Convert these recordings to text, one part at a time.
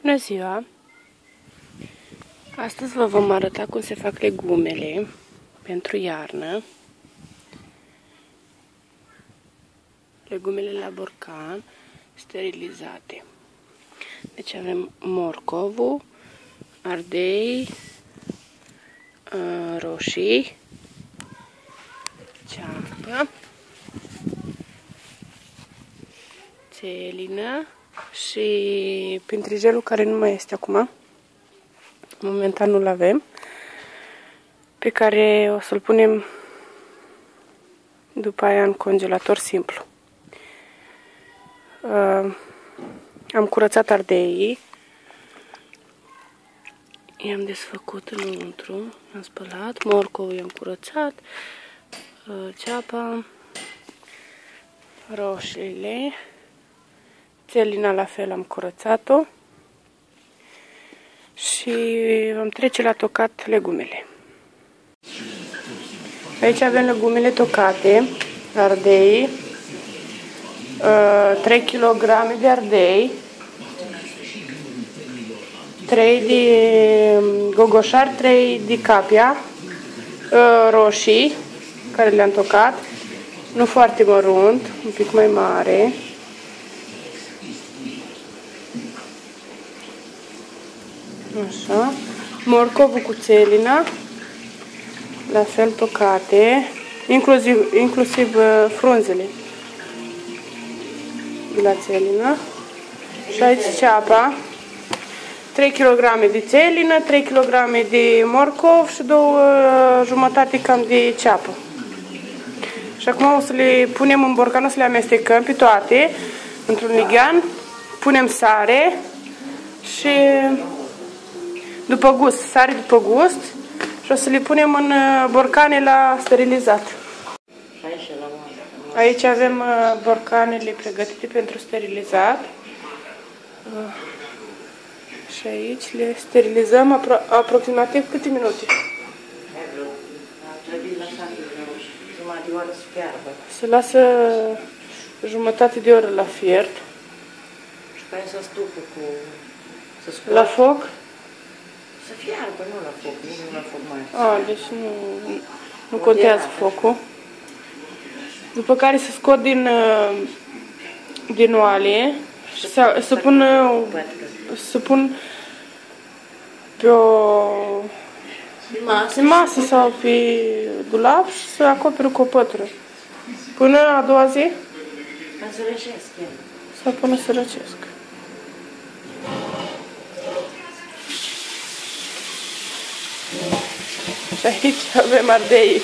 Bună ziua! Astăzi vă vom arăta cum se fac legumele pentru iarnă. Legumele la borcan sterilizate. Deci avem morcovul, ardei, roșii, ceapă, țelină și pintrijelul care nu mai este acum. Momentan nu-l avem. Pe care o să-l punem după aia în congelator simplu. Am curățat ardeii. I-am desfăcut înăuntru. Am spălat. Morcovul i-am curățat. Ceapa. Roșiile. Țelina la fel am curățat-o. Și vom trece la tocat legumele. Aici avem legumele tocate, ardei, 3 kg de ardei, 3 de gogoșari, 3 de capia, roșii, care le-am tocat, nu foarte mărunt, un pic mai mare. Așa. Morcovul cu țelina, la fel tocate, inclusiv frunzele de la țelină. Și aici ceapa, 3 kg de țelină, 3 kg de morcov și 2 jumătate cam de ceapă. Și acum o să le punem în borcan, o să le amestecăm pe toate într-un lighean, punem sare și după gust, sare după gust, și o să le punem în borcane la sterilizat. Aici avem borcanele pregătite pentru sterilizat. Și aici le sterilizăm aproximativ câte minute? Jumătate de oră să fiarbă. Se lasă jumătate de oră la fiert. Și pe aia să stupă cu... La foc? Să fiarbă, nu la foc, nu la foc mare. Deci nu contează focul. După care se scot din oalie și să pun pe o masă sau pe dulap și să acoperă cu o pătură. Până a doua zi? Să răcesc. Sau până să răcesc. Și aici avem ardei.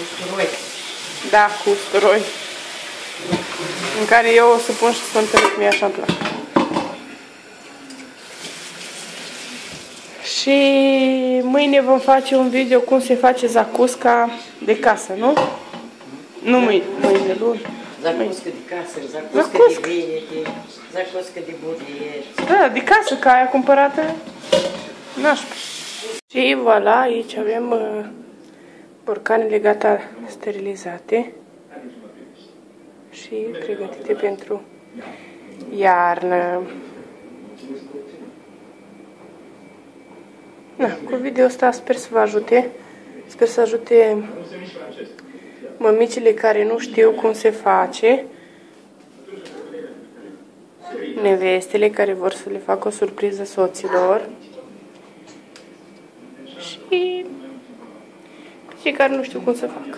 Usturoi. Da, cu usturoi. În care eu o să pun și sfântele, cum e așa îmi plac. Și mâine vom face un video cum se face zacusca de casă, nu? Nu mâine, luni. Zacuscă de casă, zacuscă de vinete, zacuscă de bulieri. Da, de casă, ca aia cumpărată nașpa. Și voilà, aici avem borcanele gata sterilizate și pregătite pentru iarnă. Cu video ăsta sper să vă ajute. Sper să ajute mămicile care nu știu cum se face, nevestele care vor să le facă o surpriză soților și cei care nu știu cum să facă.